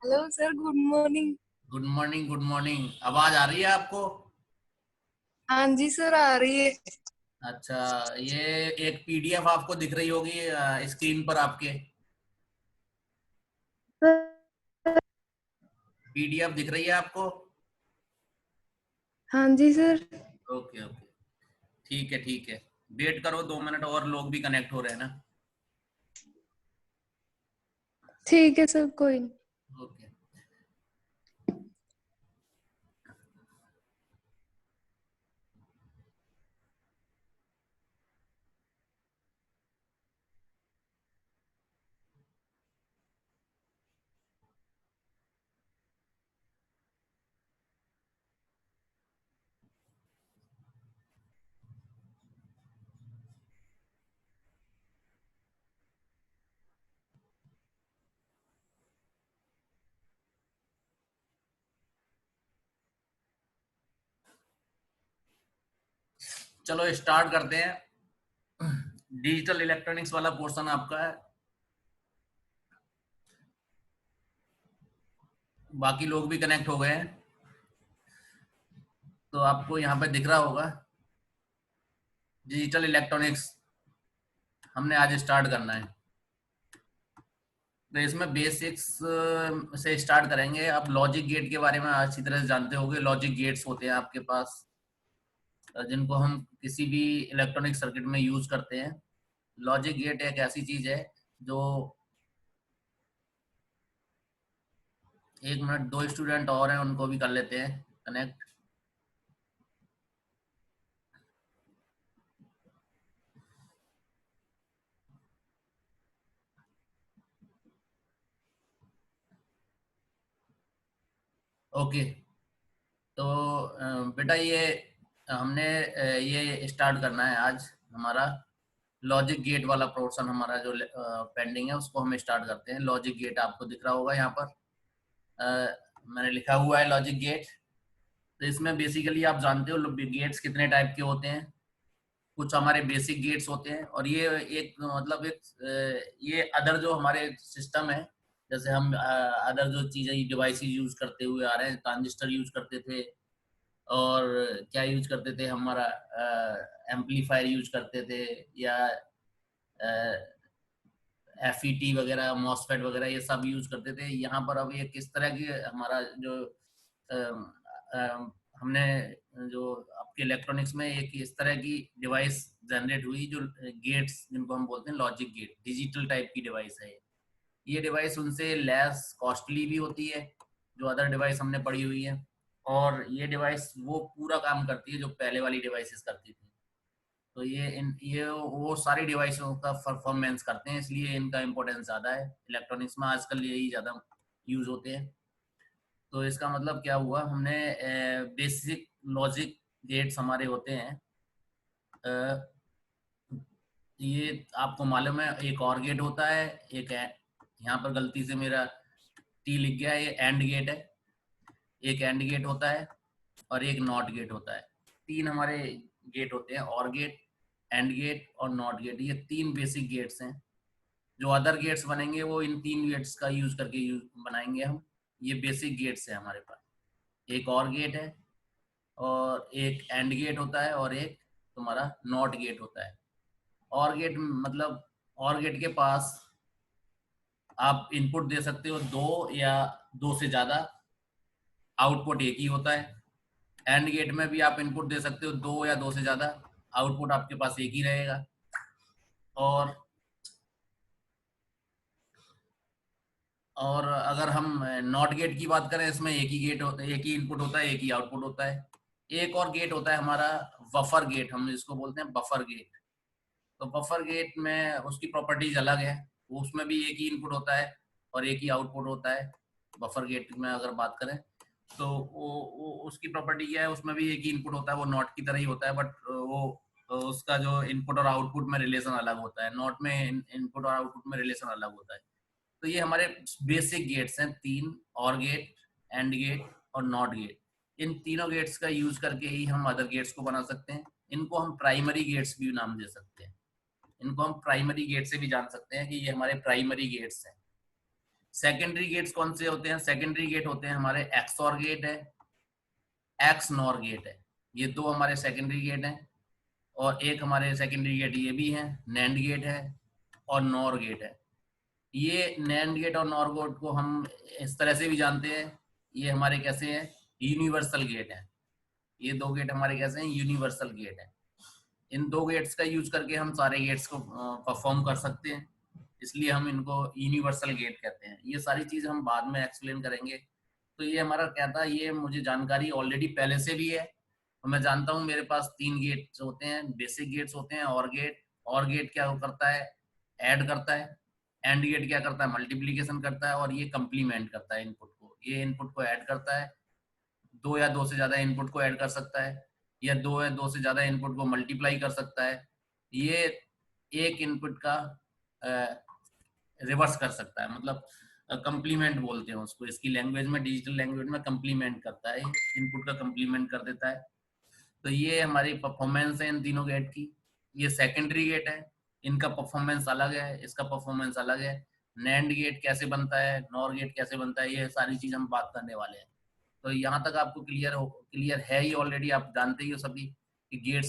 Hello sir, good morning. Good morning, good morning. आवाज आ रही है आपको? हाँ जी सर, आ रही है। अच्छा। ये एक पीडीएफ आपको दिख रही होगी स्क्रीन पर आपके। पीडीएफ दिख रही है आपको? हाँ जी सर। Okay okay. ठीक है ठीक है। वेट करो 2 मिनट और, लोग भी कनेक्ट हो रहे हैं ना। ठीक है सर, कोई नहीं। ओके। चलो स्टार्ट करते हैं। डिजिटल इलेक्ट्रॉनिक्स वाला पोर्शन आपका है। बाकी लोग भी कनेक्ट हो गए हैं, तो आपको यहाँ पे दिख रहा होगा डिजिटल इलेक्ट्रॉनिक्स। हमने आज स्टार्ट करना है। तो इसमें बेसिक्स से स्टार्ट करेंगे। आप लॉजिक गेट के बारे में अच्छी तरह से जानते होंगे। लॉजिक गेट्स होते हैं आपके पास, जिनको हम किसी भी इलेक्ट्रॉनिक सर्किट में यूज करते हैं। लॉजिक गेट एक ऐसी चीज है जो, एक मिनट, दो स्टूडेंट और हैं, उनको भी कर लेते हैं कनेक्ट। ओके। तो बेटा ये हमने ये स्टार्ट करना है आज हमारा लॉजिक गेट वाला पोर्शन। हमारा जो पेंडिंग है उसको हम स्टार्ट करते हैं। लॉजिक गेट आपको दिख रहा होगा यहाँ पर। मैंने लिखा हुआ है लॉजिक गेट। तो इसमें बेसिकली आप जानते हो गेट्स कितने टाइप के होते हैं। कुछ हमारे बेसिक गेट्स होते हैं, और ये एक मतलब एक ये अदर जो हमारे सिस्टम है, जैसे हम अदर जो चीजें डिवाइसेस यूज करते हुए आ रहे हैं, ट्रांजिस्टर यूज करते थे, और क्या यूज करते थे, हमारा एम्पलीफायर यूज करते थे, या एफईटी वगैरह, मॉसफेट वगैरह, ये सब यूज करते थे। यहाँ पर अब ये किस तरह की हमारा जो अम, हमने जो आपके इलेक्ट्रॉनिक्स में एक इस तरह की डिवाइस जनरेट हुई, जो गेट्स जिनको हम बोलते हैं लॉजिक गेट, डिजिटल टाइप की डिवाइस है। ये डिवाइस उनसे लेस कॉस्टली भी होती है जो अदर डिवाइस हमने पढ़ी हुई है, और ये डिवाइस वो पूरा काम करती है जो पहले वाली डिवाइसेस करती थी। तो ये वो सारी डिवाइसों का परफॉर्मेंस करते हैं, इसलिए इनका इम्पोर्टेंस ज़्यादा है इलेक्ट्रॉनिक्स में। आजकल यही ज़्यादा यूज होते हैं। तो इसका मतलब क्या हुआ, हमने बेसिक लॉजिक गेट्स हमारे होते हैं। अ, ये आपको मालूम है, एक और गेट होता है, एक यहाँ पर गलती से मेरा टी लिख गया है, ये एंड गेट है। एक एंड गेट होता है और एक नॉट गेट होता है। तीन हमारे गेट होते हैं, और गेट, एंड गेट और नॉट गेट। ये तीन बेसिक गेट्स हैं। जो अदर गेट्स बनेंगे वो इन तीन गेट्स का यूज करके बनाएंगे हम। ये बेसिक गेट्स है हमारे पास। एक और गेट है, और एक एंड गेट होता है, और एक तुम्हारा नॉट गेट होता है। और गेट मतलब, और गेट के पास आप इनपुट दे सकते हो दो या दो से ज्यादा, आउटपुट एक ही होता है। एंड गेट में भी आप इनपुट दे सकते हो दो या दो से ज्यादा, आउटपुट आपके पास एक ही रहेगा। और अगर हम नॉट गेट की बात करें, इसमें एक ही गेट होता है, एक ही इनपुट होता है, एक ही आउटपुट होता है। एक और गेट होता है हमारा बफर गेट, हम इसको बोलते हैं बफर गेट। तो बफर गेट में उसकी प्रॉपर्टीज अलग है। उसमें भी एक ही इनपुट होता है और एक ही आउटपुट होता है। बफर गेट में अगर बात करें तो वो उसकी प्रॉपर्टी क्या है, उसमें भी एक ही इनपुट होता है, वो नॉट की तरह ही होता है, बट वो उसका जो इनपुट और आउटपुट में रिलेशन अलग होता है। नॉट में इनपुट और आउटपुट में रिलेशन अलग होता है। तो ये हमारे बेसिक गेट्स हैं तीन, और गेट, एंड गेट और नॉट गेट। इन तीनों गेट्स का यूज करके ही हम अदर गेट्स को बना सकते हैं। इनको हम प्राइमरी गेट्स भी नाम दे सकते हैं। इनको हम प्राइमरी गेट से भी जान सकते हैं कि ये हमारे प्राइमरी गेट्स हैं। सेकेंडरी गेट्स कौन से होते हैं? सेकेंडरी गेट होते हैं हमारे एक्सऑर गेट है, एक्स नॉर गेट है, ये दो हमारे सेकेंडरी गेट हैं। और एक हमारे सेकेंडरी गेट ये भी है, नैंड गेट है और नॉर गेट है। ये नैंड गेट और नॉर गेट को हम इस तरह से भी जानते हैं, ये हमारे कैसे हैं? यूनिवर्सल गेट है। ये दो गेट हमारे कैसे हैं? यूनिवर्सल गेट है। इन दो गेट्स का यूज करके हम सारे गेट्स को परफॉर्म कर सकते हैं, इसलिए हम इनको यूनिवर्सल गेट कहते हैं। ये सारी चीज हम बाद में एक्सप्लेन करेंगे। तो ये हमारा क्या था, ये मुझे जानकारी ऑलरेडी पहले से भी है, तो मैं जानता हूँ मेरे पास 3 गेट्स होते हैं, बेसिक गेट्स होते हैं। और गेट क्या करता है? ऐड करता है। एंड गेट क्या करता है? मल्टीप्लीकेशन करता है। और ये कंप्लीमेंट करता है इनपुट को, ये इनपुट को ऐड करता है, दो या दो से ज्यादा इनपुट को ऐड कर सकता है, या दो या दो से ज्यादा इनपुट को मल्टीप्लाई कर सकता है। ये एक इनपुट का रिवर्स कर सकता है, मतलब कंप्लीमेंट बोलते हैं उसको, इसकी लैंग्वेज में, डिजिटल लैंग्वेज में कंप्लीमेंट करता है, इनपुट का कंप्लीमेंट कर देता है। तो ये हमारी परफॉर्मेंस है इन तीनों गेट की। ये सेकेंडरी गेट है, इनका परफॉर्मेंस अलग है, इसका परफॉर्मेंस अलग है। नैंड गेट कैसे बनता है, नॉर गेट कैसे बनता है, ये सारी चीज हम बात करने वाले हैं। तो यहाँ तक आपको क्लियर है ही ऑलरेडी, आप जानते ही हो सभी कि गेट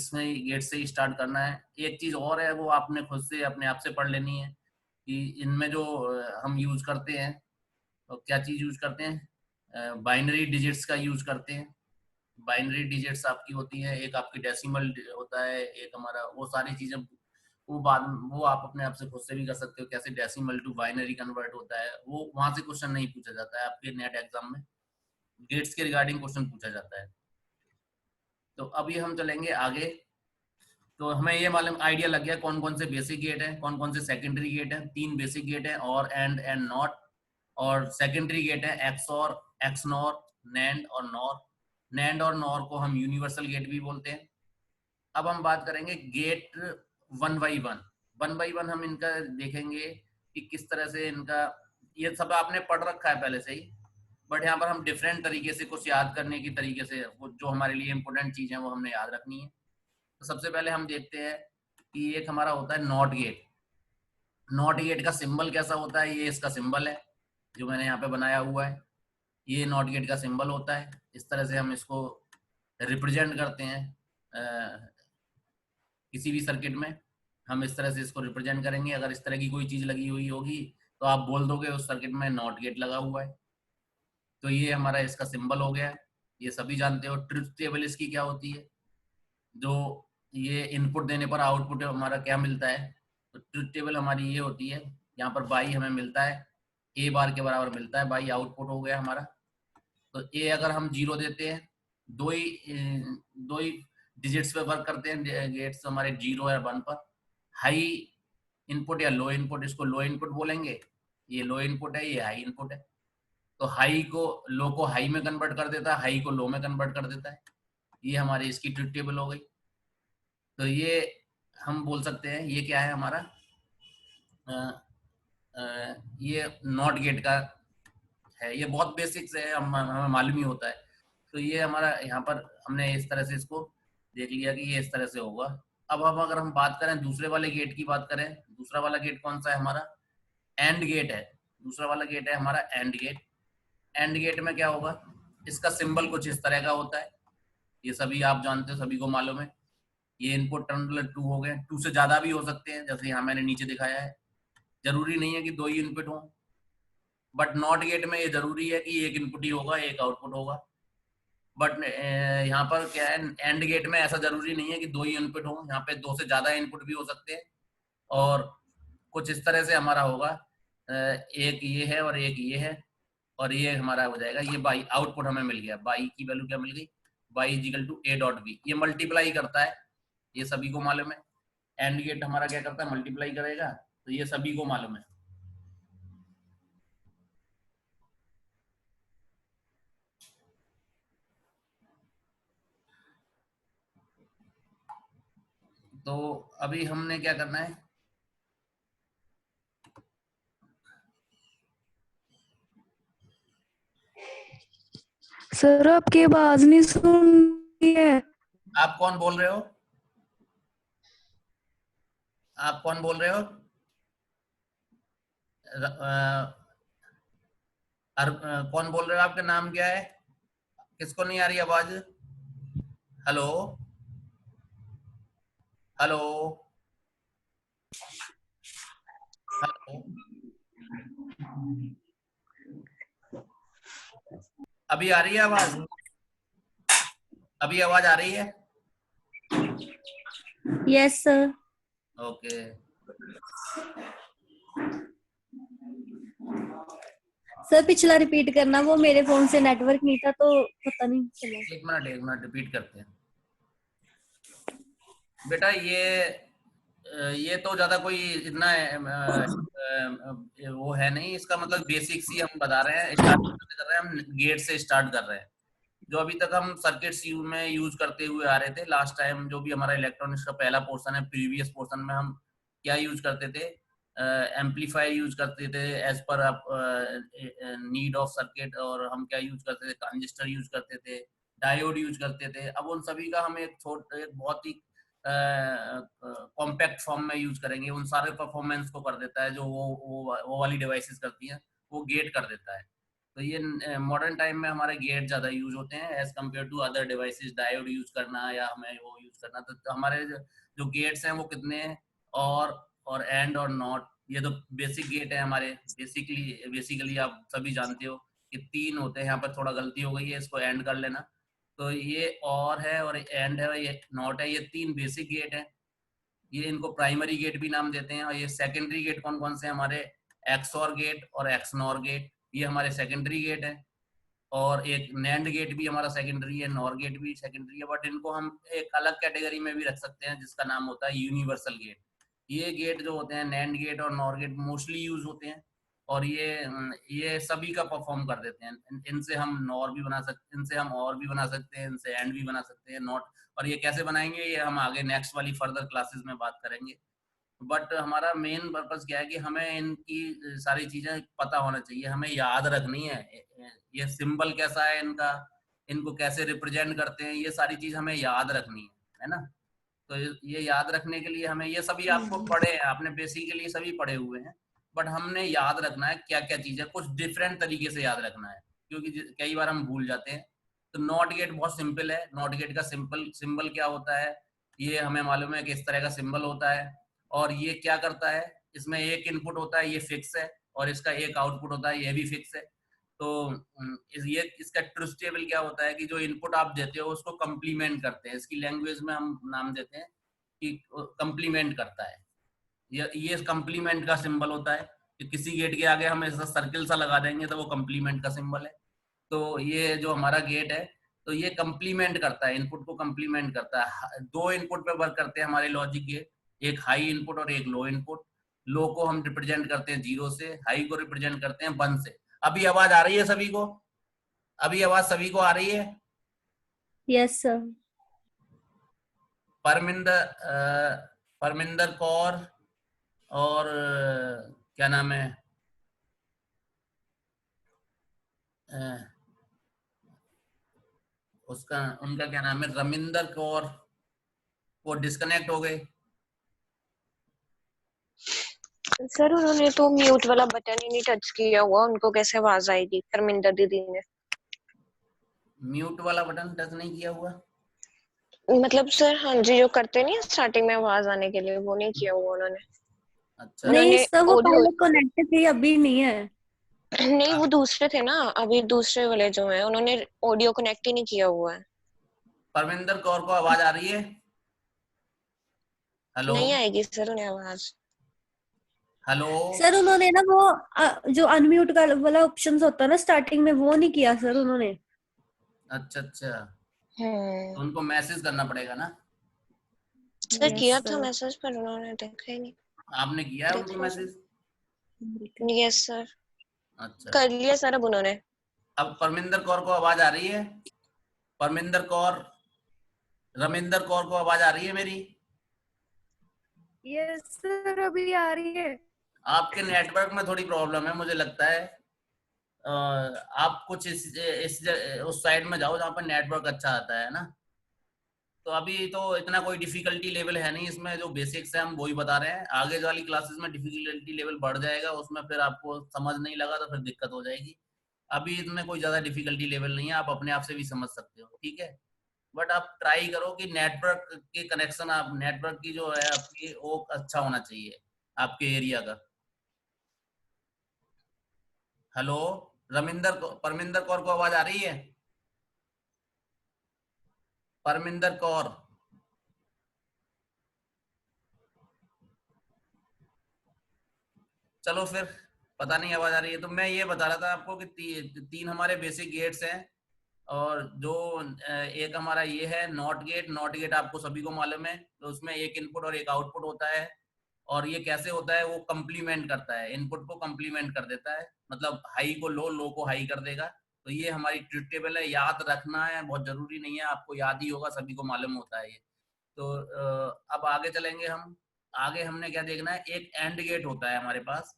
से ही स्टार्ट करना है। एक चीज और है, वो आपने खुद से अपने आप से पढ़ लेनी है कि इनमें जो हम यूज करते हैं, तो क्या चीज यूज करते हैं? बाइनरी डिजिट्स का यूज करते हैं। बाइनरी डिजिट्स आपकी होती है, एक आपकी डेसिमल होता है, एक हमारा, वो सारी चीजें वो आप अपने आप से खुद से भी कर सकते हो, कैसे डेसिमल टू बाइनरी कन्वर्ट होता है, वो वहां से क्वेश्चन नहीं पूछा जाता है आपके नेट एग्जाम में, गेट्स के रिगार्डिंग क्वेश्चन पूछा जाता है। तो अभी हम चलेंगे आगे। तो हमें ये मालूम आइडिया लग गया कौन कौन से बेसिक गेट है, कौन कौन से सेकेंडरी गेट है। 3 बेसिक गेट है, और एंड नॉट। और सेकेंडरी गेट है एक्स और एक्स नॉर, नैंड और नॉर। नैंड और नॉर को हम यूनिवर्सल गेट भी बोलते हैं। अब हम बात करेंगे get one by one. One by one हम इनका देखेंगे कि किस तरह से इनका, ये सब आपने पढ़ रखा है पहले से ही, बट यहाँ पर हम डिफरेंट तरीके से कुछ याद करने की तरीके से, वो जो हमारे लिए इंपॉर्टेंट चीज है वो हमने याद रखनी है। तो सबसे पहले हम देखते हैं कि एक हमारा होता है नॉट गेट। नॉट गेट का सिंबल कैसा होता है? ये इसका सिंबल है जो मैंने यहाँ पे बनाया हुआ है, ये नॉट गेट का सिंबल होता है। इस तरह से हम इसको रिप्रेजेंट करते हैं, किसी भी सर्किट में हम इस तरह से इसको रिप्रेजेंट करेंगे। अगर इस तरह की कोई चीज लगी हुई होगी तो आप बोल दोगे उस सर्किट में नॉट गेट लगा हुआ है। तो ये हमारा इसका सिंबल हो गया है, ये सभी जानते हो। ट्रुथ टेबल इसकी क्या होती है? जो ये इनपुट देने पर आउटपुट हमारा क्या मिलता है, तो ट्रुथ टेबल हमारी ये होती है। यहाँ पर बाई हमें मिलता है, ए बार के बराबर मिलता है, बाई आउटपुट हो गया हमारा। तो ए अगर हम 0 देते हैं, दो ही डिजिट्स पे वर्क करते हैं गेट्स हमारे, 0 या 1 पर। हाई इनपुट या लो इनपुट, इसको लो इनपुट बोलेंगे, ये लो इनपुट है, ये हाई इनपुट है। तो लो को हाई में कन्वर्ट कर देता है, हाई को लो में कन्वर्ट कर देता है। ये हमारी इसकी ट्रुथ टेबल हो गई। तो ये हम बोल सकते हैं ये क्या है हमारा, ये नॉट गेट का है। ये बहुत बेसिक्स है, हमें मालूम ही होता है। तो ये हमारा यहाँ पर हमने इस तरह से इसको देख लिया कि ये इस तरह से होगा। अब अगर हम बात करें दूसरे वाले गेट की बात करें, दूसरा वाला गेट कौन सा है हमारा? एंड गेट है। दूसरा वाला गेट है हमारा एंड गेट। एंड गेट में क्या होगा? इसका सिंबल कुछ इस तरह का होता है, ये सभी आप जानते हो, सभी को मालूम है। ये इनपुट टर्मिनल 2 हो गए, 2 से ज्यादा भी हो सकते हैं, जैसे यहाँ मैंने नीचे दिखाया है। जरूरी नहीं है कि 2 ही इनपुट हो, बट नॉट गेट में ये जरूरी है कि एक इनपुट ही होगा, एक आउटपुट होगा। बट यहाँ पर क्या है, एंड गेट में ऐसा जरूरी नहीं है कि 2 ही इनपुट हो, यहाँ पे 2 से ज्यादा इनपुट भी हो सकते हैं। और कुछ इस तरह से हमारा होगा, एक ये है और एक ये है, और ये हमारा हो जाएगा, ये बाई आउटपुट हमें मिल गया। बाई की वैल्यू क्या मिल गई? By equal to A dot B. ये मल्टीप्लाई करता है, ये सभी को मालूम है। एंड गेट हमारा क्या करता है? मल्टीप्लाई करेगा, तो ये सभी को मालूम है। तो अभी हमने क्या करना है, सर आपकी आवाज नहीं सुन रही है। आप कौन बोल रहे हो? आप कौन बोल रहे हो? कौन बोल रहे हो? आपका नाम क्या है? किसको नहीं आ रही आवाज? Hello hello hello. अभी आ रही है आवाज? अभी आवाज आ रही है? Yes sir. ओके। सर पिछला रिपीट करना, वो मेरे फोन से नेटवर्क नहीं था तो पता नहीं चला। एक मिनट रिपीट करते हैं। बेटा ये तो ज्यादा कोई इतना वो है नहीं, इसका मतलब बेसिक्स ही हम बता रहे हैं। स्टार्ट कर रहे हैं, हम गेट से स्टार्ट कर रहे हैं। जो अभी तक हम सर्किट्स में यूज करते हुए आ रहे थे लास्ट टाइम, जो भी हमारा इलेक्ट्रॉनिक्स का पहला पोर्शन है, प्रीवियस पोर्शन में हम क्या यूज करते थे? एम्पलीफायर यूज करते थे as per need of circuit, और हम क्या यूज करते थे? ट्रांजिस्टर यूज करते थे, डायोड यूज करते थे। अब उन सभी का हम एक बहुत ही कॉम्पैक्ट फॉर्म में यूज करेंगे। उन सारे परफॉर्मेंस को कर देता है जो वो वाली डिवाइसेस करती हैं, वो गेट कर देता है। तो ये मॉडर्न टाइम में हमारे गेट ज्यादा यूज होते हैं as compared to other devices, diode use करना या हमें वो यूज करना। तो हमारे जो गेट्स हैं वो कितने हैं? और एंड और नॉट, ये तो बेसिक गेट है हमारे। बेसिकली आप सभी जानते हो कि 3 होते हैं। यहाँ पर थोड़ा गलती हो गई है, इसको एंड कर लेना। तो ये और है और एंड है, ये नॉट है। ये 3 बेसिक गेट है। ये इनको प्राइमरी गेट भी नाम देते हैं। और ये सेकेंडरी गेट कौन कौन से हमारे? एक्सऑर गेट और एक्सनॉर गेट, ये हमारे सेकेंडरी गेट है। और एक नैंड गेट भी हमारा सेकेंडरी है, नॉर गेट भी सेकेंडरी है। बट इनको हम एक अलग कैटेगरी में भी रख सकते हैं जिसका नाम होता है यूनिवर्सल गेट। ये गेट जो होते हैं, नैंड गेट और नॉर गेट, मोस्टली यूज होते हैं। और ये सभी का परफॉर्म कर देते हैं। इनसे हम नॉर भी बना सकते, इनसे हम और भी बना सकते हैं, इनसे एंड भी बना सकते हैं, नॉट। और ये कैसे बनाएंगे, ये हम आगे नेक्स्ट वाली फर्दर क्लासेस में बात करेंगे। बट हमारा मेन पर्पस क्या है कि हमें इनकी सारी चीजें पता होना चाहिए, हमें याद रखनी है। ये सिंबल कैसा है इनका, इनको कैसे रिप्रेजेंट करते हैं, ये सारी चीज हमें याद रखनी है ना? तो ये याद रखने के लिए हमें, ये सभी आपको पढ़े हैं, आपने बेसिकली सभी पढ़े हुए हैं। बट हमने याद रखना है क्या क्या चीज है, कुछ डिफरेंट तरीके से याद रखना है, क्योंकि कई बार हम भूल जाते हैं। तो नॉट गेट बहुत सिंपल है। नॉट गेट का सिंपल सिंबल क्या होता है, ये हमें मालूम है कि इस तरह का सिंबल होता है। और ये क्या करता है, इसमें एक इनपुट होता है, ये फिक्स है, और इसका एक आउटपुट होता है, ये भी फिक्स है। तो ये इसका ट्रुथ टेबल क्या होता है कि जो इनपुट आप देते हो उसको कंप्लीमेंट करते हैं। इसकी लैंग्वेज में हम नाम देते हैं कि कंप्लीमेंट करता है। ये कंप्लीमेंट का सिंबल होता है कि किसी गेट के आगे हम ऐसा सर्किल सा लगा देंगे तो वो कंप्लीमेंट का सिंबल है। तो ये जो हमारा गेट है, तो ये कंप्लीमेंट करता है, इनपुट को कंप्लीमेंट करता है। 2 इनपुट पे वर्क करते हैं हमारे लॉजिक गेट, एक हाई इनपुट और एक लो इनपुट। लो को हम रिप्रेजेंट करते हैं 0 से, हाई को रिप्रेजेंट करते हैं 1 से। अभी आवाज आ रही है सभी को? अभी आवाज सभी को आ रही है? Yes sir. परमिंदर कौर और क्या नाम है, अ, उसका उनका क्या नाम है, रमिंदर कौर, वो डिस्कनेक्ट हो गए। सर उन्होंने तो म्यूट वाला बटन ही नहीं टच किया हुआ, उनको कैसे आवाज आएगी? परमिंदर दीदी ने म्यूट वाला बटन टच नहीं किया हुआ? मतलब सर, हाँ जी, जो करते नहीं स्टार्टिंग में आवाज आने के लिए, वो नहीं किया हुआ उन्होंने। अच्छा नहीं उन्होंने सर, वो ऑडियो पहले कनेक्ट थी, अभी नहीं है। नहीं, वो दूसरे थे ना, अभी दूसरे वाले जो हैं उन्होंने ऑडियो कनेक्ट ही नहीं किया हुआ है। परमिंदर कौर को आवाज आ रही है? हेलो नहीं आएगी सर उन्हें आवाज। हेलो। सर उन्होंने ना वो जो अनम्यूट का वाला ऑप्शन होता है ना स्टार्टिंग में, वो नहीं किया सर उन्होंने। अच्छा अच्छा, तो हम्म। उनको मैसेज करना पड़ेगा ना? सर यस किया था सर। मैसेज पर उन्होंने देखा ही नहीं। आपने किया है उनको देखो सर। मैसेज? यस सर, अच्छा, कर लिया सर अब उन्होंने। अब परमिंदर कौर को आवाज आ रही है? परमिंदर कौर, रमिंदर कौर को आवाज आ रही है मेरी? यस सर, अभी आ रही है। आपके नेटवर्क में थोड़ी प्रॉब्लम है मुझे लगता है। आप कुछ उस साइड में जाओ जहाँ पर नेटवर्क अच्छा आता है ना। तो अभी तो इतना कोई डिफिकल्टी लेवल है नहीं इसमें, जो बेसिक्स है हम वही बता रहे हैं। आगे वाली क्लासेस में डिफिकल्टी लेवल बढ़ जाएगा, उसमें फिर आपको समझ नहीं लगा तो फिर दिक्कत हो जाएगी। अभी इसमें कोई ज्यादा डिफिकल्टी लेवल नहीं है, आप अपने आप से भी समझ सकते हो, ठीक है। बट आप ट्राई करो कि नेटवर्क के कनेक्शन, आप नेटवर्क की जो है आपकी वो अच्छा होना चाहिए आपके एरिया का। हेलो, परमिंदर कौर को आवाज आ रही है? परमिंदर कौर, चलो फिर, पता नहीं आवाज आ रही है तो मैं ये बता रहा था आपको कि तीन हमारे बेसिक गेट्स हैं। और जो एक हमारा ये है नॉट गेट। नॉट गेट आपको सभी को मालूम है, तो उसमें एक इनपुट और एक आउटपुट होता है। और ये कैसे होता है, वो कंप्लीमेंट करता है, इनपुट को कंप्लीमेंट कर देता है, मतलब हाई को लो, लो को हाई कर देगा। तो ये हमारी ट्रुथ टेबल है, याद रखना है, बहुत जरूरी नहीं है, आपको याद ही होगा, सभी को मालूम होता है ये। तो अब आगे चलेंगे हम। आगे हमने क्या देखना है, एक एंड गेट होता है हमारे पास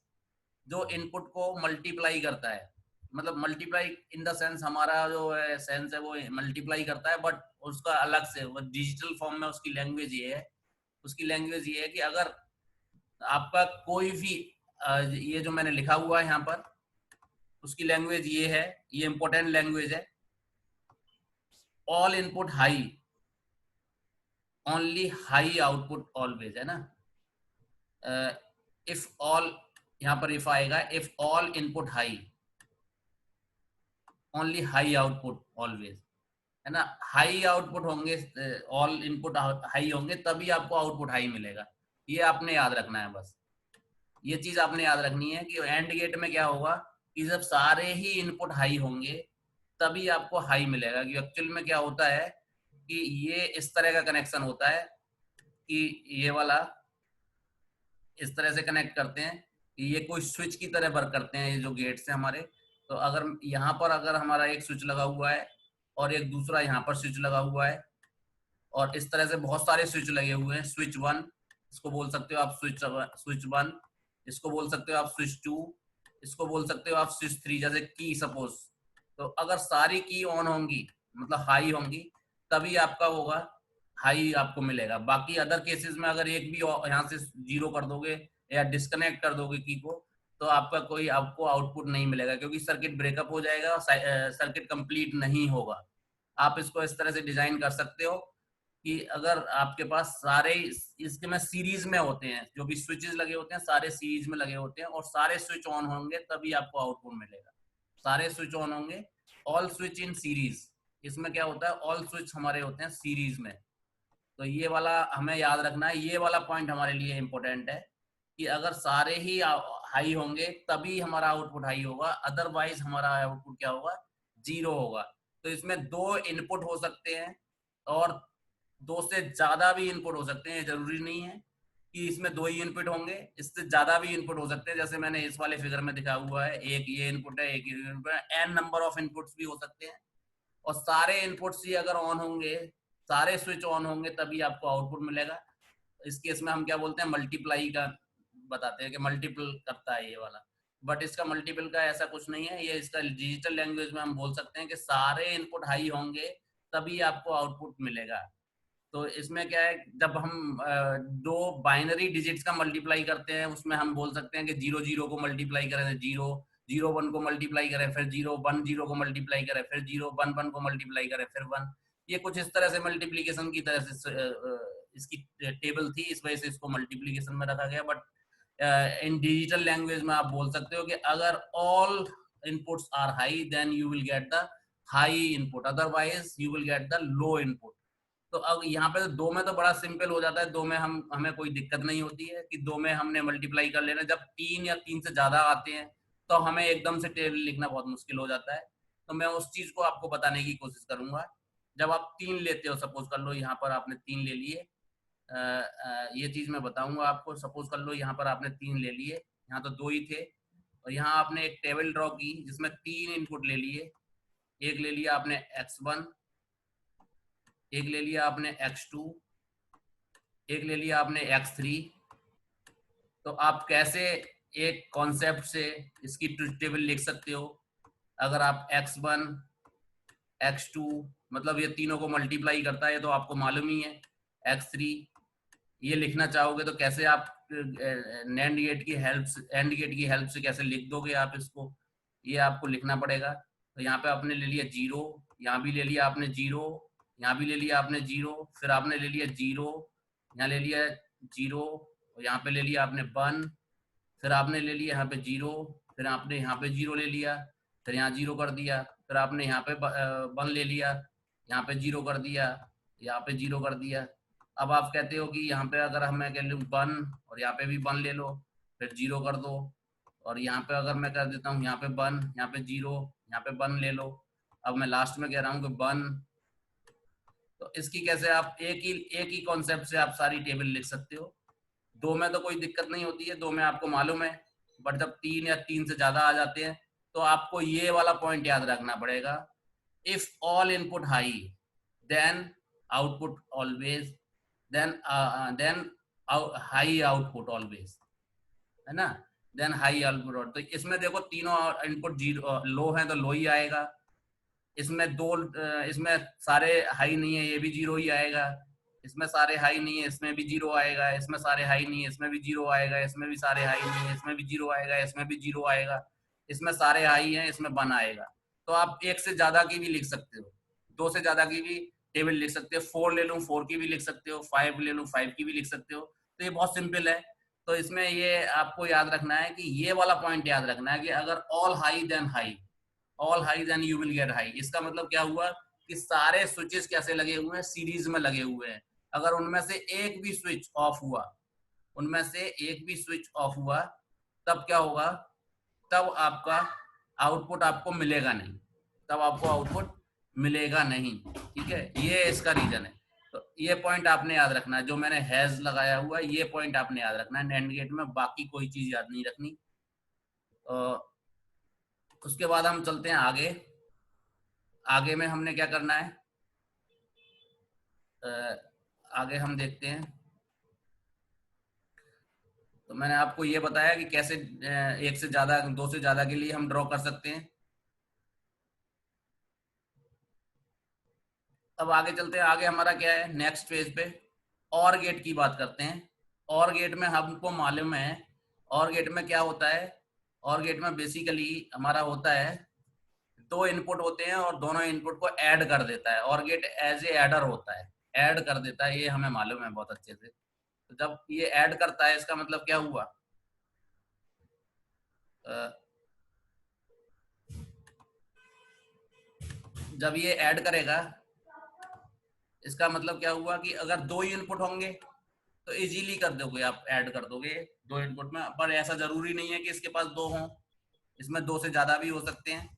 जो इनपुट को मल्टीप्लाई करता है। मतलब मल्टीप्लाई इन द सेंस, हमारा जो है सेंस है वो मल्टीप्लाई करता है, बट उसका अलग से, वो डिजिटल फॉर्म में उसकी लैंग्वेज ये है। उसकी लैंग्वेज ये है कि अगर आपका कोई भी ये जो मैंने लिखा हुआ है यहाँ पर, उसकी लैंग्वेज ये है, ये इंपॉर्टेंट लैंग्वेज है। All input high, only high output always, है ना। इफ ऑल, यहाँ पर इफ आएगा, if all input high, only high output always, है ना। हाई आउटपुट होंगे, ऑल इनपुट हाई होंगे तभी आपको आउटपुट हाई मिलेगा। ये आपने याद रखना है बस, ये चीज आपने याद रखनी है कि एंड गेट में क्या होगा कि जब सारे ही इनपुट हाई होंगे तभी आपको हाई मिलेगा। कि एक्चुअल में क्या होता है कि ये इस तरह का कनेक्शन होता है कि ये वाला इस तरह से कनेक्ट करते हैं कि ये कोई स्विच की तरह वर्क करते हैं ये जो गेट्स हैं हमारे। तो अगर यहाँ पर अगर हमारा एक स्विच लगा हुआ है और एक दूसरा यहाँ पर स्विच लगा हुआ है, और इस तरह से बहुत सारे स्विच लगे हुए हैं, स्विच 1 इसको बोल सकते हो आप, स्विच 1 इसको बोल सकते हो आप, स्विच 2 इसको बोल सकते हो आप, स्विच 3, जैसे की सपोज। तो अगर सारी की ऑन होंगी, मतलब हाई होंगी, तभी आपका होगा हाई आपको मिलेगा। बाकी अदर केसेस में अगर एक भी यहाँ से जीरो कर दोगे या डिस्कनेक्ट कर दोगे की को, तो आपका कोई आपको आउटपुट नहीं मिलेगा, क्योंकि सर्किट ब्रेकअप हो जाएगा और सर्किट कंप्लीट नहीं होगा। आप इसको इस तरह से डिजाइन कर सकते हो कि अगर आपके पास सारे इसके में सीरीज में होते हैं, जो भी स्विचेस लगे होते हैं सारे सीरीज में लगे होते हैं, और सारे स्विच ऑन होंगे तभी आपको आउटपुट मिलेगा। सारे स्विच ऑन होंगे, ऑल स्विच इन सीरीज। इसमें क्या होता है, ऑल स्विच हमारे होते हैं सीरीज में। तो ये वाला हमें याद रखना है, ये वाला पॉइंट हमारे लिए इंपॉर्टेंट है कि अगर सारे ही हाई होंगे तभी हमारा आउटपुट हाई होगा, अदरवाइज हमारा आउटपुट क्या होगा, जीरो होगा। तो इसमें दो इनपुट हो सकते हैं और दो से ज्यादा भी इनपुट हो सकते हैं, जरूरी नहीं है कि इसमें दो ही इनपुट होंगे, इससे ज्यादा भी इनपुट हो सकते हैं। जैसे मैंने इस वाले फिगर में दिखा हुआ है, एक ये इनपुट है, एक ये इनपुट है, एन नंबर ऑफ इनपुट्स भी हो सकते हैं। और सारे इनपुट्स ही अगर ऑन होंगे, सारे स्विच ऑन होंगे तभी आपको आउटपुट मिलेगा। इस केस में हम क्या बोलते हैं, मल्टीप्लाई का बताते हैं कि मल्टीपल करता है ये वाला। बट इसका मल्टीपल का ऐसा कुछ नहीं है, ये इसका डिजिटल लैंग्वेज में हम बोल सकते हैं कि सारे इनपुट हाई होंगे तभी आपको आउटपुट मिलेगा। तो इसमें क्या है, जब हम दो बाइनरी डिजिट्स का मल्टीप्लाई करते हैं, उसमें हम बोल सकते हैं कि 0 0 को मल्टीप्लाई करें, 0 0 1 को मल्टीप्लाई करें, फिर 0 1 0 को मल्टीप्लाई करें, फिर 0 1 1 को मल्टीप्लाई करें, फिर 1। ये कुछ इस तरह से मल्टीप्लीकेशन की तरह से इसकी टेबल थी, इस वजह से इसको मल्टीप्लीकेशन में रखा गया। बट इन डिजिटल लैंग्वेज में आप बोल सकते हो कि अगर all inputs are high then you will get the high input, otherwise you will get the low input. तो अब यहाँ पे दो में तो बड़ा सिंपल हो जाता है, दो में हमें कोई दिक्कत नहीं होती है कि दो में हमने मल्टीप्लाई कर लेना। जब 3 या 3 से ज्यादा आते हैं तो हमें एकदम से टेबल लिखना बहुत मुश्किल हो जाता है। तो मैं उस चीज को आपको बताने की कोशिश करूंगा। जब आप 3 लेते हो, सपोज कर लो यहाँ पर आपने 3 ले लिए, ये चीज मैं बताऊंगा आपको। सपोज कर लो यहाँ पर आपने 3 ले लिए, यहाँ तो 2 ही थे, और यहाँ आपने एक टेबल ड्रॉ की जिसमें 3 इनपुट ले लिए। एक ले लिया आपने x1, एक ले लिया आपने x2, एक ले लिया आपने x3। तो आप कैसे एक कॉन्सेप्ट से इसकी ट्रुथ टेबल लिख सकते हो, अगर आप x1 x2 मतलब ये तीनों को मल्टीप्लाई करता है तो आपको मालूम ही है, x3 ये लिखना चाहोगे तो कैसे आप एंड गेट की हेल्प से कैसे लिख दोगे आप इसको, ये आपको लिखना पड़ेगा। तो यहाँ पे आपने ले लिया 0, यहाँ भी ले लिया आपने 0, यहाँ भी ले लिया आपने 0, फिर आपने ले लिया 0, यहाँ ले लिया 0, और यहाँ पे ले लिया आपने 1, फिर आपने ले लिया यहाँ पे 0, फिर आपने यहाँ पे 0 ले लिया, फिर यहाँ 0 कर दिया, फिर आपने यहाँ पे 1 ले लिया, यहाँ पे 0 कर दिया, यहाँ पे 0 कर दिया। अब आप कहते हो कि यहाँ पे अगर मैं कह लूँ 1 और यहाँ पे भी 1 ले लो, फिर 0 कर दो, और यहाँ पे अगर मैं कर देता हूँ यहाँ पे 1, यहाँ पे 0, यहाँ पे 1 ले लो। अब मैं लास्ट में कह रहा हूँ कि 1, तो इसकी कैसे आप एक ही कॉन्सेप्ट से आप सारी टेबल लिख सकते हो। 2 में तो कोई दिक्कत नहीं होती है, 2 में आपको मालूम है, बट जब 3 या 3 से ज्यादा आ जाते हैं तो आपको ये वाला पॉइंट याद रखना पड़ेगा, if all input high then output always, then high output always, है ना, देन हाई आउटपुट। तो इसमें देखो तीनों इनपुट जीरो लो है तो लो ही आएगा, इसमें दो इसमें सारे हाई नहीं है, ये भी 0 ही आएगा, इसमें सारे हाई नहीं है, इसमें भी 0 आएगा, इसमें सारे हाई नहीं है, इसमें भी 0 आएगा, इसमें भी सारे हाई नहीं है, इसमें भी 0 आएगा, इसमें भी 0 आएगा, इसमें सारे हाई हैं, इसमें 1 आएगा। तो आप एक से ज्यादा की भी लिख सकते हो, 2 से ज्यादा की भी टेबल लिख सकते हो, 4 ले लूं 4 की भी लिख सकते हो, 5 ले लूं 5 की भी लिख सकते हो। तो ये बहुत सिंपल है। तो इसमें ये आपको याद रखना है कि ये वाला पॉइंट याद रखना है कि अगर all high then high, all high then you will get high. इसका मतलब क्या हुआ कि सारे स्विचेस कैसे लगे हुए हैं, सीरीज में लगे हुए हैं। अगर उनमें से एक भी स्विच ऑफ हुआ, उनमें से एक भी स्विच ऑफ हुआ, तब क्या होगा, तब आपका आउटपुट आपको मिलेगा नहीं, तब आपको आउटपुट मिलेगा नहीं। ठीक है, ये इसका रीजन है। तो ये पॉइंट आपने याद रखना है, जो मैंने हैज लगाया हुआ है ये पॉइंट आपने याद रखना है नैंड गेट में, बाकी कोई चीज याद नहीं रखनी। उसके बाद हम चलते हैं आगे। आगे में हमने क्या करना है, आगे हम देखते हैं। तो मैंने आपको ये बताया कि कैसे एक से ज्यादा, 2 से ज्यादा के लिए हम ड्रॉ कर सकते हैं। अब आगे चलते हैं। आगे हमारा क्या है, नेक्स्ट फेज पे और गेट की बात करते हैं। और गेट में हमको मालूम है, और गेट में क्या होता है, और गेट में बेसिकली हमारा होता है 2 इनपुट होते हैं और दोनों इनपुट को ऐड कर देता है। और गेट एज ए एडर होता है, ऐड कर देता है, ये हमें मालूम है बहुत अच्छे से। तो जब ये ऐड करता है इसका मतलब क्या हुआ, जब ये ऐड करेगा इसका मतलब क्या हुआ कि अगर 2 ही इनपुट होंगे तो इजीली कर दोगे आप, ऐड कर दोगे 2 इनपुट में। पर ऐसा जरूरी नहीं है कि इसके पास 2 हों, इसमें 2 से ज्यादा भी हो सकते हैं।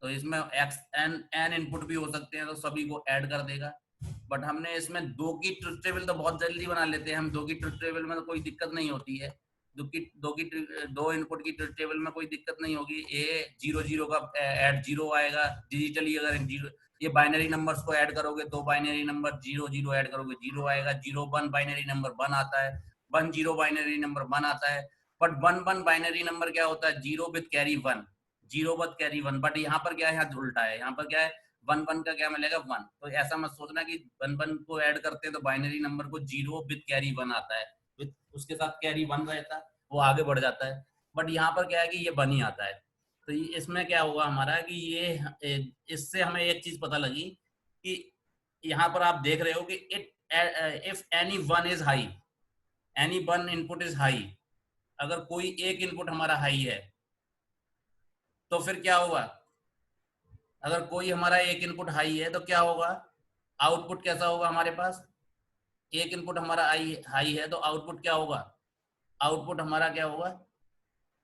तो इसमें n इनपुट भी हो सकते हैं, तो सभी को ऐड कर देगा। बट हमने इसमें 2 की ट्रुथ टेबल तो बहुत जल्दी बना लेते हैं हम। 2 की ट्रुथ टेबल में तो कोई दिक्कत नहीं होती है, 2 इनपुट की ट्रुथ टेबल में कोई दिक्कत नहीं होगी। ए 0 0 का ऐड 0 आएगा डिजिटली। अगर 0 ये बाइनरी नंबर्स को ऐड करोगे, 2 बाइनरी नंबर 0 0 ऐड करोगे 0 आएगा। 0 1 बाइनरी नंबर 1 आता है, 1 0 बाइनरी नंबर 1 आता है। बट 1 1 बाइनरी नंबर क्या होता है, 0 with carry 1, 0 with carry 1। But यहाँ पर क्या है, यहाँ उल्टा है, यहाँ पर क्या है 1 1 का क्या मिलेगा 1। तो ऐसा मत सोचना कि 1 1 को ऐड करते हैं तो बाइनरी नंबर को 0 विद कैरी 1 आता है, विद उसके साथ कैरी 1 रहता है, वो आगे बढ़ जाता है। बट यहाँ पर क्या है कि ये 1 ही आता है। तो इसमें क्या होगा हमारा कि ये इससे हमें एक चीज पता लगी कि यहाँ पर आप देख रहे हो कि if any 1 is high, any 1 input is high, अगर कोई एक इनपुट हमारा हाई है तो फिर क्या होगा, अगर कोई हमारा एक इनपुट हाई है तो क्या होगा, आउटपुट कैसा होगा हमारे पास। एक इनपुट हमारा हाई है तो आउटपुट क्या होगा, आउटपुट हमारा क्या होगा,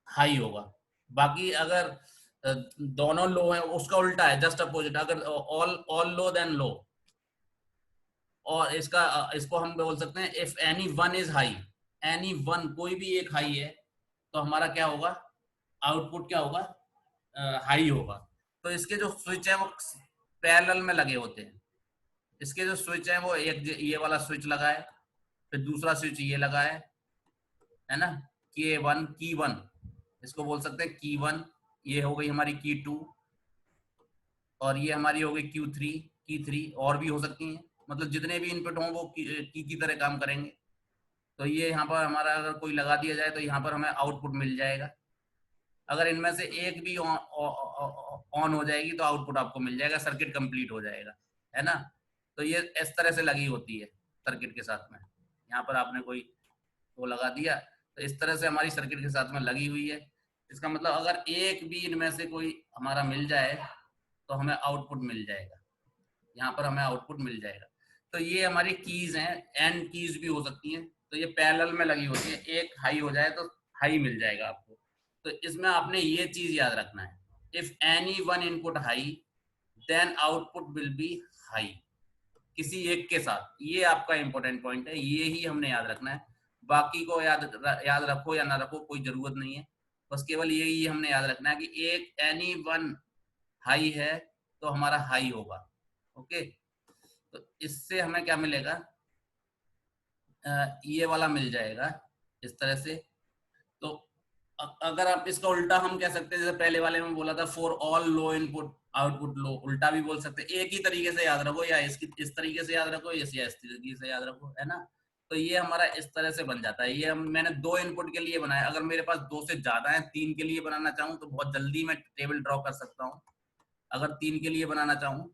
हाई होगा। बाकी अगर दोनों लो है उसका उल्टा है, जस्ट अपोजिट। अगर ऑल लो देन लो। और इसको हम बोल सकते हैं if any 1 is high, any 1 कोई भी एक हाई है तो हमारा क्या होगा, आउटपुट क्या होगा, हाई होगा। तो इसके जो स्विच है वो पैरेलल में लगे होते हैं। इसके जो स्विच है वो एक ये वाला स्विच लगा है, फिर दूसरा स्विच ये लगा है ना, K1 की 1, इसको बोल सकते हैं की 1। ये हो गई हमारी की 2 और ये हमारी हो गई Q3 की 3, और भी हो सकती हैं। मतलब जितने भी इनपुट हों वो की तरह काम करेंगे। तो ये यहाँ पर हमारा अगर कोई लगा दिया जाए तो यहाँ पर हमें आउटपुट मिल जाएगा। अगर इनमें से एक भी ऑन हो जाएगी तो आउटपुट आपको मिल जाएगा, सर्किट कंप्लीट हो जाएगा, है ना। तो ये इस तरह से लगी होती है सर्किट के साथ में। यहाँ पर आपने कोई वो लगा दिया, तो इस तरह से हमारी सर्किट के साथ में लगी हुई है। इसका मतलब अगर एक भी इनमें से कोई हमारा मिल जाए तो हमें आउटपुट मिल जाएगा, यहाँ पर हमें आउटपुट मिल जाएगा। तो ये हमारी कीज हैं, एंड कीज भी हो सकती हैं, तो ये पैरेलल में लगी होती है, एक हाई हो जाए तो हाई मिल जाएगा आपको। तो इसमें आपने ये चीज याद रखना है, if any one input high then output will be high, किसी एक के साथ। ये आपका इंपॉर्टेंट पॉइंट है, ये ही हमने याद रखना है। बाकी को याद रखो या ना रखो कोई जरूरत नहीं है, बस केवल यही हमने याद रखना है कि एक एनी वन हाई है तो हमारा हाई होगा। ओके, तो इससे हमें क्या मिलेगा, ये वाला मिल जाएगा इस तरह से। तो अगर आप इसका उल्टा हम कह सकते हैं, जैसे पहले वाले में बोला था for all low input output low, उल्टा भी बोल सकते हैं। एक ही तरीके से याद रखो, या इस तरीके से याद रखो, या इस तरीके से याद रखो, है ना। तो ये हमारा इस तरह से बन जाता है। ये मैंने 2 इनपुट के लिए बनाया, अगर मेरे पास 2 से ज्यादा है, 3 के लिए बनाना चाहूँ तो बहुत जल्दी मैं टेबल ड्रॉ कर सकता हूँ। अगर 3 के लिए बनाना चाहूँ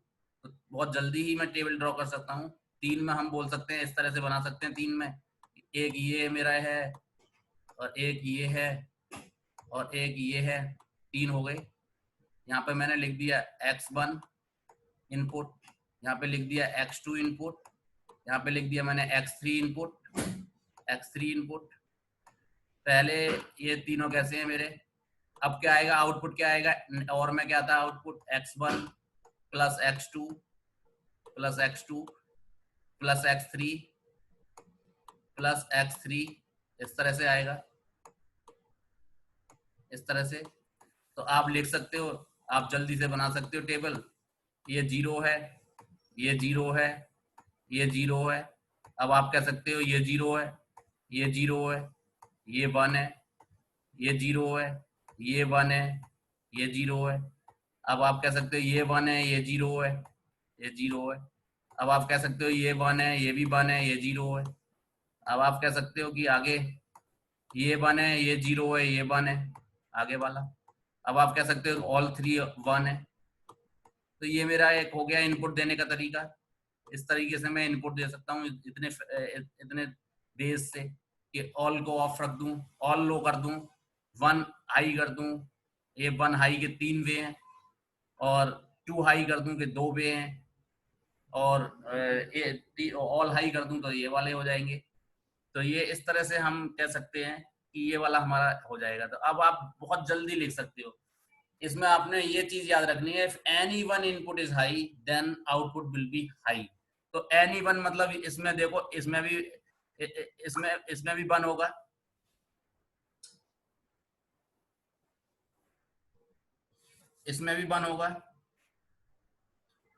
तो बहुत जल्दी ही मैं टेबल ड्रॉ कर सकता हूँ। 3 में हम बोल सकते हैं, इस तरह से बना सकते हैं। 3 में एक ये मेरा है, और एक ये है, और एक ये है, 3 हो गए। यहाँ पे मैंने लिख दिया x1 इनपुट, यहाँ पे लिख दिया x2 इनपुट, यहाँ पे लिख दिया मैंने x3 इनपुट। पहले ये तीनों कैसे हैं मेरे। अब क्या आएगा, आउटपुट क्या आएगा, और में क्या था output, x1 plus x2 plus x2 plus x3 plus x3, इस तरह से आएगा, इस तरह से। तो आप लिख सकते हो, आप जल्दी से बना सकते हो टेबल। ये 0 है, ये 0 है, ये 0 है। अब आप कह सकते हो ये 0 है, ये 0 है, ये 1 है, ये 0 है, ये 1 है, ये 0 है। अब आप कह सकते हो ये 1 है, ये 0 है, ये 0 है। अब आप कह सकते हो ये 1 है, ये भी 1 है, ये 0 है। अब आप कह सकते हो कि आगे ये 1 है, ये 0 है, ये 1 है, आगे वाला। अब आप कह सकते हो ऑल 3 1 है। तो ये मेरा एक हो गया इनपुट देने का तरीका। इस तरीके से मैं इनपुट दे सकता हूँ इतने बेस से, कि ऑल को ऑफ रख दूं, ऑल लो कर दूं, 1 हाई कर दूं, ये 1 हाई के 3 वे हैं, और 2 हाई कर दूं के 2 वे हैं, और ऑल हाई कर दूं तो ये वाले हो जाएंगे। तो ये इस तरह से हम कह सकते हैं कि ये वाला हमारा हो जाएगा। तो अब आप बहुत जल्दी लिख सकते हो। इसमें आपने ये चीज याद रखनी है, if any one input is high then output will be high. तो एनी वन मतलब इसमें देखो, इसमें भी 1 होगा, इसमें भी 1 होगा,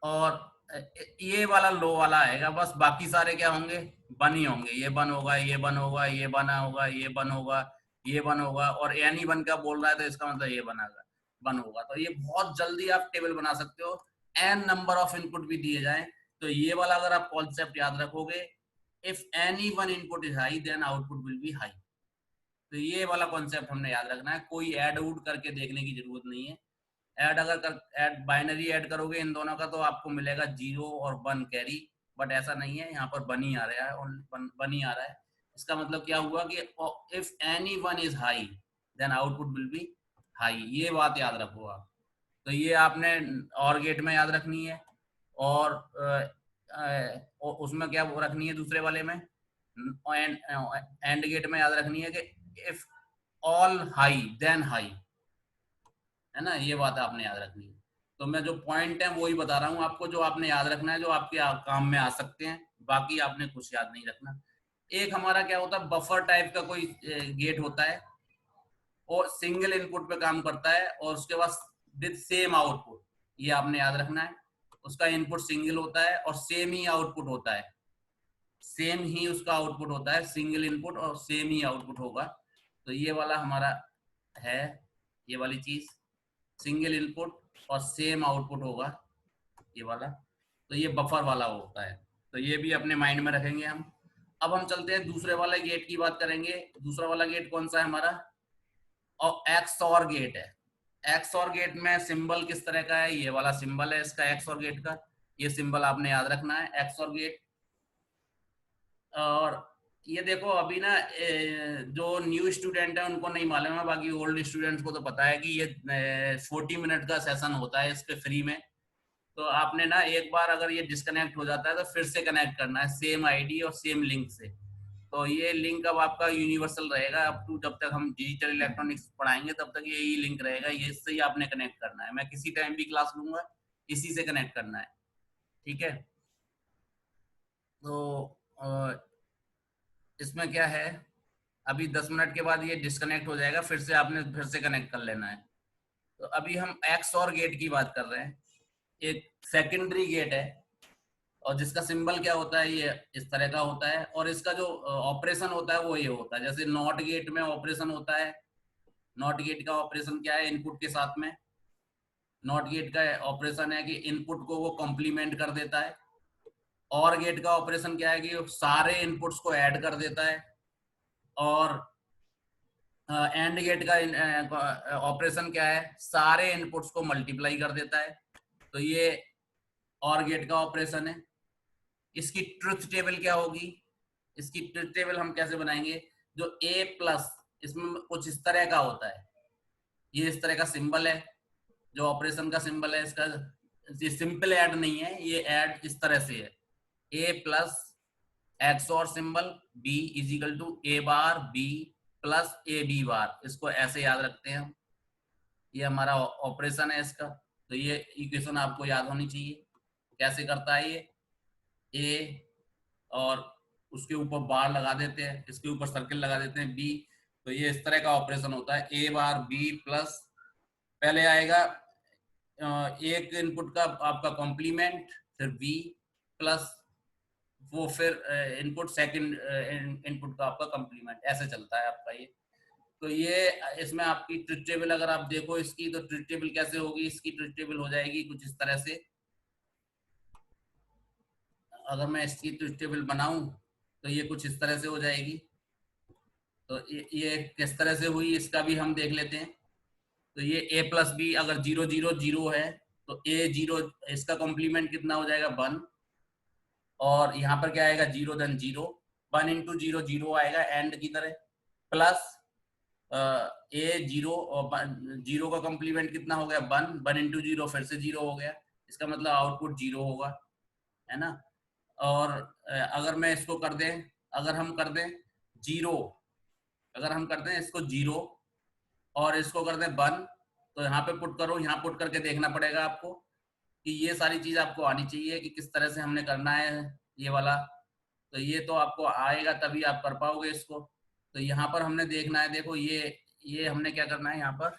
और ये वाला लो वाला आएगा बस। बाकी सारे क्या होंगे, 1 ही होंगे। ये 1 होगा, ये 1 होगा, ये 1 होगा, ये 1 होगा, ये 1 होगा, और एनी 1 का बोल रहा है तो इसका मतलब ये 1 होगा। तो ये बहुत जल्दी आप टेबल बना सकते हो। एन नंबर ऑफ इनपुट भी दिए जाए तो ये वाला अगर आप कॉन्सेप्ट याद रखोगे, if any one input is high then output will be high. तो ये वाला कॉन्सेप्ट हमने याद रखना है। कोई ऐड उड करके देखने की जरूरत नहीं है। ऐड बाइनरी ऐड करोगे इन दोनों का तो आपको मिलेगा 0 और 1 कैरी, बट ऐसा नहीं है, यहाँ पर 1 ही आ रहा है, और 1 ही आ रहा है। इसका मतलब क्या हुआ कि if any one is high then output will be high. ये बात याद रखो आप। तो ये आपने और गेट में याद रखनी है, और उसमें क्या रखनी है दूसरे वाले में, एंड गेट में याद रखनी है कि if all high then high, है ना। ये बात आपने याद रखनी है। तो मैं जो पॉइंट है वही बता रहा हूँ आपको, जो आपने याद रखना है, जो आपके काम में आ सकते हैं। बाकी आपने कुछ याद नहीं रखना। एक हमारा क्या होता है, बफर टाइप का कोई गेट होता है, और सिंगल इनपुट पे काम करता है, और उसके बाद विद सेम आउटपुट, ये आपने याद रखना है। उसका इनपुट सिंगल होता है और सेम ही आउटपुट होता है, सेम ही उसका आउटपुट होता है, सिंगल इनपुट और सेम ही आउटपुट होगा। तो ये वाला हमारा है, ये वाली चीज, सिंगल इनपुट और सेम आउटपुट होगा, ये वाला। तो ये बफर वाला होता है। तो ये भी अपने माइंड में रखेंगे हम। अब हम चलते हैं दूसरे वाले गेट की बात करेंगे। दूसरा वाला गेट कौन सा है हमारा, और XOR गेट है। XOR गेट में सिंबल किस तरह का है, ये वाला सिंबल है इसका XOR गेट का, ये सिंबल आपने याद रखना है XOR गेट। और ये देखो अभी ना जो न्यू स्टूडेंट है उनको नहीं मालूम है, बाकी ओल्ड स्टूडेंट्स को तो पता है कि ये 40 मिनट का सेशन होता है इस पे फ्री में। तो आपने ना एक बार अगर ये डिस्कनेक्ट हो जाता है तो फिर से कनेक्ट करना है सेम आईडी और सेम लिंक से। तो ये लिंक अब आपका यूनिवर्सल रहेगा अप टू, जब तक हम डिजिटल इलेक्ट्रॉनिक्स पढ़ाएंगे तब तक यही लिंक रहेगा, ये इससे ही आपने कनेक्ट करना है। मैं किसी टाइम भी क्लास लूंगा, इसी से कनेक्ट करना है, ठीक है। तो इसमें क्या है, अभी 10 मिनट के बाद ये डिस्कनेक्ट हो जाएगा, फिर से आपने फिर से कनेक्ट कर लेना है। तो अभी हम XOR गेट की बात कर रहे हैं। एक सेकेंडरी गेट है और जिसका सिंबल क्या होता है, ये इस तरह का होता है, और इसका जो ऑपरेशन होता है वो ये होता है, जैसे नॉट गेट में ऑपरेशन होता है। नॉट गेट का ऑपरेशन क्या है, इनपुट के साथ में नॉट गेट का ऑपरेशन है कि इनपुट को वो कॉम्प्लीमेंट कर देता है। और गेट का ऑपरेशन क्या है कि सारे इनपुट्स को ऐड कर देता है। और एंड गेट का ऑपरेशन क्या है, सारे इनपुट्स को मल्टीप्लाई कर देता है। तो ये और गेट का ऑपरेशन है। इसकी ट्रुथ टेबल क्या होगी, इसकी ट्रुथ टेबल हम कैसे बनाएंगे, जो A प्लस इसमें कुछ इस तरह का होता है, ये इस तरह का सिंबल है जो ऑपरेशन का सिंबल है इसका। ये सिंपल ऐड नहीं है, ये ऐड इस तरह से है, A plus XOR symbol B is equal to A bar B plus AB bar, इसको ऐसे याद रखते हैं हम। ये हमारा ऑपरेशन है इसका। तो ये इक्वेशन आपको याद होनी चाहिए, कैसे करता है ये। A और उसके ऊपर बार लगा देते हैं, इसके ऊपर सर्किल लगा देते हैं B। तो ये इस तरह का ऑपरेशन होता है, A बार B प्लस, पहले आएगा एक इनपुट का आपका कॉम्प्लीमेंट, फिर B प्लस वो फिर इनपुट सेकंड इनपुट का आपका कॉम्प्लीमेंट, ऐसे चलता है आपका ये। तो ये इसमें आपकी ट्रुथ टेबल अगर आप देखो इसकी, तो ट्रुथ टेबल कैसे होगी, इसकी ट्रुथ टेबल हो जाएगी कुछ इस तरह से। अगर मैं इसकी ट्रुथ टेबल बनाऊं तो ये कुछ इस तरह से हो जाएगी। तो ये किस तरह से हुई इसका भी हम देख लेते हैं। तो ये A प्लस बी अगर 0 0 0 है तो A 0, इसका कॉम्प्लीमेंट कितना हो जाएगा 1, और यहाँ पर क्या आएगा 0 देन 0, 1 इंटू 0 0 आएगा एंड की तरह, प्लस A 0 और 0 का कॉम्प्लीमेंट कितना हो गया 1, 1 इंटू 0 फिर से 0 हो गया, इसका मतलब आउटपुट 0 होगा, है ना। और अगर मैं इसको कर दें, अगर हम कर दें 0, अगर हम कर दें इसको 0 और इसको कर दें 1, तो यहाँ पे पुट करो, यहाँ पुट करके देखना पड़ेगा आपको कि ये सारी चीज आपको आनी चाहिए कि किस तरह से हमने करना है ये वाला। तो ये तो आपको आएगा तभी आप कर पाओगे इसको। तो यहाँ पर हमने देखना है, देखो ये हमने क्या करना है, यहाँ पर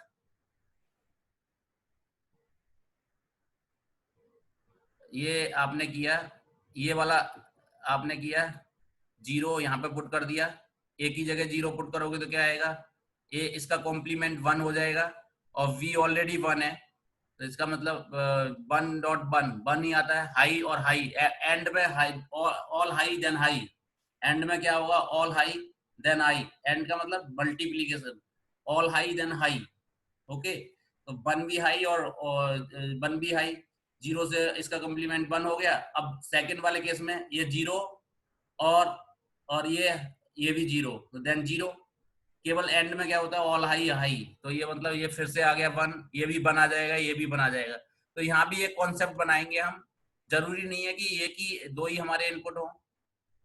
ये आपने किया, ये वाला आपने किया 0 यहाँ पे पुट कर दिया, A की जगह 0 पुट करोगे तो क्या आएगा, A इसका कॉम्प्लीमेंट 1 हो जाएगा, और V ऑलरेडी 1 है, तो इसका मतलब 1.1 ही आता है, हाई और हाई, एंड में high, all high then high, and में क्या होगा all high then high, and का मतलब multiplication, all high then high, okay. तो 1 भी हाई और 1 भी हाई, 0 से इसका कॉम्प्लीमेंट 1 हो गया। अब सेकंड वाले केस में ये 0 और ये भी 0, तो देन 0, केवल एंड में क्या होता है ऑल हाई हाई, तो ये मतलब ये फिर से आ गया 1, ये भी बना जाएगा, ये भी बना जाएगा। तो यहाँ भी एक कॉन्सेप्ट बनाएंगे हम, जरूरी नहीं है कि एक ही दो ही हमारे इनपुट हो,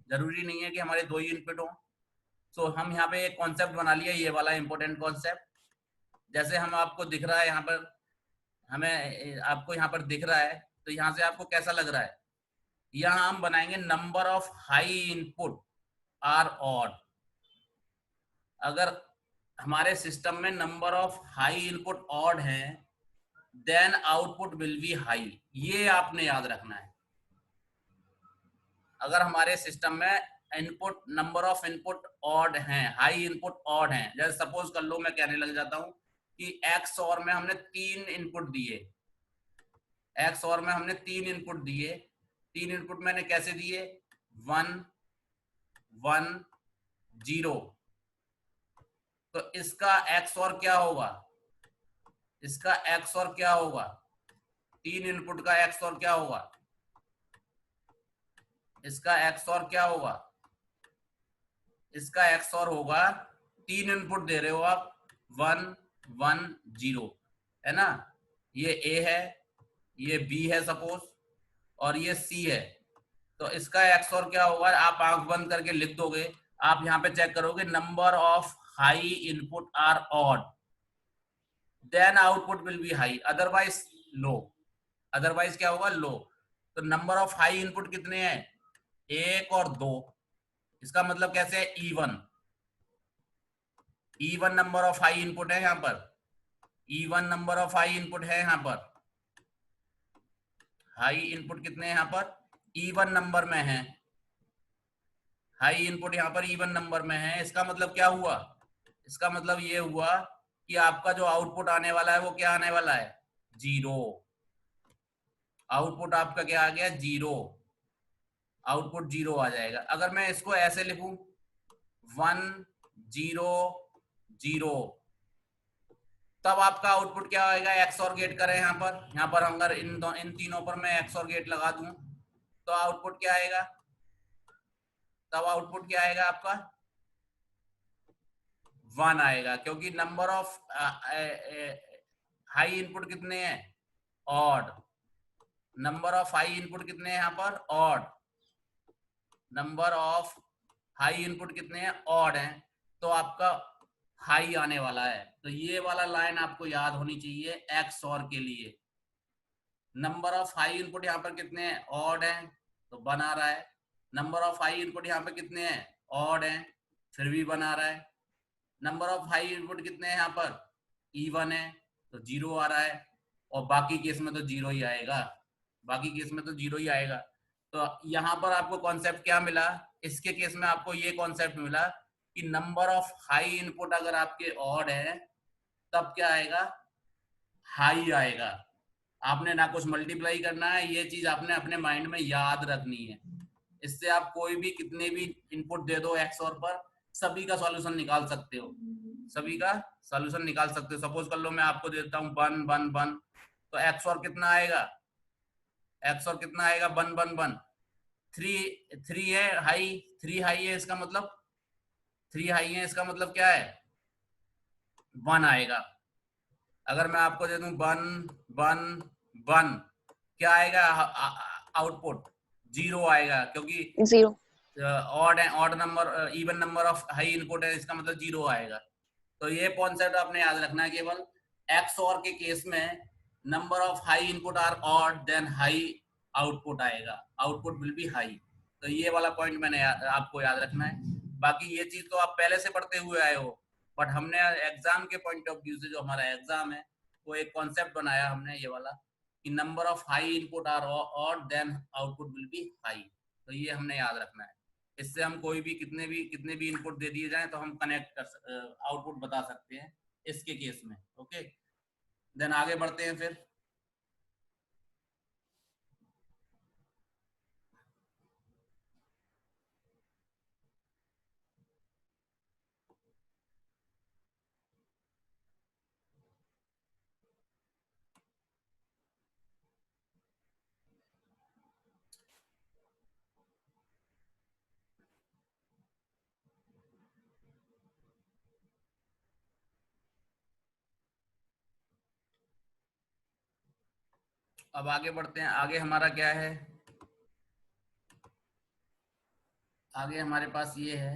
जरूरी नहीं है कि हमारे दो ही इनपुट हो। सो हम यहाँ पे एक कॉन्सेप्ट बना लिया, ये वाला इंपॉर्टेंट कॉन्सेप्ट, जैसे हम आपको दिख रहा है यहाँ पर, हमें आपको यहाँ पर दिख रहा है, तो यहाँ से आपको कैसा लग रहा है, यहाँ हम बनाएंगे number of high input are odd. अगर हमारे सिस्टम में number of high input odd है then output will be high, ये आपने याद रखना है। अगर हमारे सिस्टम में input number of input odd हैं, हाई इनपुट ऑड हैं, जैसे सपोज कर लो मैं कहने लग जाता हूं कि XOR में हमने 3 इनपुट दिए, XOR में हमने 3 इनपुट दिए, 3 इनपुट मैंने कैसे दिए 1 1 0, तो इसका एक्स और क्या होगा, इसका एक्स और क्या होगा, 3 इनपुट का एक्स और क्या होगा, इसका एक्स और क्या होगा, इसका एक्स और होगा, 3 इनपुट दे रहे हो आप, 1 1 0, है ना। ये ए है, ये बी है सपोज, और ये सी है। तो इसका एक्स और क्या होगा, आप आंख बंद करके लिख दोगे। आप यहाँ पे चेक करोगे, number of high input are odd, then output will be high, otherwise low. Otherwise क्या होगा, लो। तो नंबर ऑफ हाई इनपुट कितने हैं, 1 और 2। इसका मतलब कैसे है, even. Even number of high input है यहाँ पर, even number of high input है यहाँ पर। हाई इनपुट कितने हैं यहाँ पर, इवन नंबर में है। हाई इनपुट यहाँ पर इवन नंबर में है। इसका मतलब क्या हुआ, इसका मतलब ये हुआ कि आपका जो आउटपुट आने वाला है वो क्या आने वाला है, 0। आउटपुट आपका क्या आ गया, 0। आउटपुट 0 आ जाएगा। अगर मैं इसको ऐसे लिखूं, 1 0 0, तब आपका आउटपुट क्या आएगा, एक्स और गेट करें यहाँ पर अगर इन तीनों पर मैं एक्स और गेट लगा दूं तो आउटपुट क्या आएगा, तब आउटपुट क्या आएगा आपका, 1 आएगा, क्योंकि नंबर ऑफ हाई इनपुट कितने हैं, odd. Number of high input कितने हैं यहाँ पर, odd. Number of high input कितने हैं, ऑड हैं। तो आपका हाई आने वाला है। तो ये वाला लाइन आपको याद होनी चाहिए एक्स और के लिए। नंबर ऑफ हाई इनपुट यहाँ पर कितने हैं, ऑड हैं, तो बना रहा है। नंबर ऑफ हाई इनपुट यहाँ पे कितने हैं, ऑड हैं, फिर भी बना रहा है। नंबर ऑफ हाई इनपुट कितने हैं यहाँ पर, इवन है, तो 0 आ रहा है। और बाकी केस में तो 0 ही आएगा, बाकी केस में तो 0 ही आएगा। तो यहाँ पर आपको कॉन्सेप्ट क्या मिला, इसके केस में आपको ये कॉन्सेप्ट मिला कि नंबर ऑफ हाई इनपुट अगर आपके ऑड है तब क्या आएगा, हाई आएगा। आपने ना कुछ मल्टीप्लाई करना है, ये चीज आपने अपने माइंड में याद रखनी है। इससे आप कोई भी कितने भी इनपुट दे दो एक्स और पर, सभी का सॉल्यूशन निकाल सकते हो, सभी का सॉल्यूशन निकाल सकते हो। सपोज कर लो मैं आपको देता हूँ 1 1 1, तो एक्स और कितना आएगा, एक्स और कितना आएगा, 1 1 1। 3 है हाई, 3 हाई है, इसका मतलब 3 हाई है, इसका मतलब क्या है, 1 आएगा। अगर मैं आपको दे दूं 1 1 1, क्या आएगा आउटपुट, 0 आएगा, क्योंकि 0। ऑड है, odd number, even number of high input है, इसका मतलब 0 आएगा। तो ये कॉन्सेप्ट आपने याद रखना है। केवल एक्स और के केस में number of high input are odd, then high output आएगा, आउटपुट विल बी हाई। तो ये वाला पॉइंट मैंने आपको याद रखना है। बाकी ये चीज तो आप पहले से पढ़ते हुए आए हो, बट हमने एग्जाम के पॉइंट ऑफ व्यू से, जो हमारा एग्जाम है, वो एक कॉन्सेप्ट बनाया हमने ये वाला कि number of high input are odd, then output will be high. तो ये हमने याद रखना है। इससे हम कोई भी कितने भी इनपुट दे दिए जाएं तो हम कनेक्ट कर आउटपुट बता सकते हैं इसके केस में। ओके, देन आगे बढ़ते हैं फिर। अब आगे बढ़ते हैं। आगे हमारा क्या है, आगे हमारे पास ये है,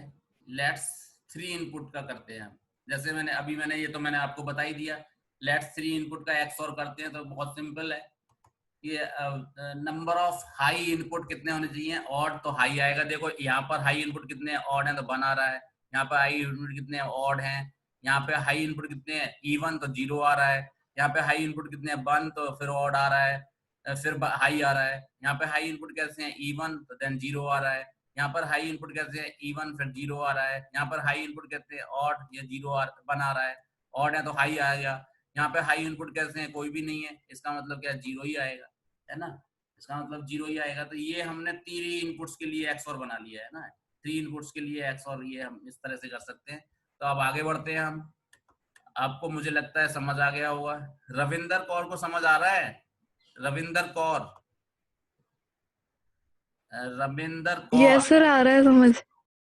लेट्स 3 इनपुट का करते हैं। जैसे मैंने ये तो मैंने आपको बता ही दिया। लेट्स 3 इनपुट का एक्स और करते हैं तो बहुत सिंपल है। ये नंबर ऑफ हाई इनपुट कितने होने चाहिए, ऑड, तो हाई आएगा। देखो यहाँ पर हाई इनपुट कितने हैं, ऑड है, तो बना रहा है। यहाँ पे हाई इनपुट कितने हैं, ऑड हैं। यहाँ पे हाई इनपुट कितने हैं, इवन, तो 0 आ रहा है। यहाँ पे हाई इनपुट कितने हैं, 1, तो फिर ऑड आ रहा है, फिर हाई आ रहा है। यहाँ पे हाई इनपुट कैसे हैं, इवन, तो देन 0 आ रहा है। यहाँ पर हाई इनपुट कैसे हैं, इवन, फिर 0 आ रहा है। यहाँ पर हाई इनपुट कैसे हैं, ऑड, ये 0 बना रहा है, ऑड है तो हाई आ गया। यहाँ पे हाई इनपुट कैसे हैं, कोई भी नहीं है, इसका मतलब क्या, 0 ही आएगा, है ना। इसका मतलब 0 ही आएगा। तो ये हमने 3 इनपुट्स के लिए एक्स और बना लिया है ना, 3 इनपुट्स के लिए एक्स और, ये हम इस तरह से कर सकते हैं। तो अब आगे बढ़ते हैं हम। आपको मुझे लगता है समझ आ गया होगा। रविंदर कौर को समझ आ रहा है? रविंदर कौर, रविंदर कौर। यस सर, आ रहा है समझ।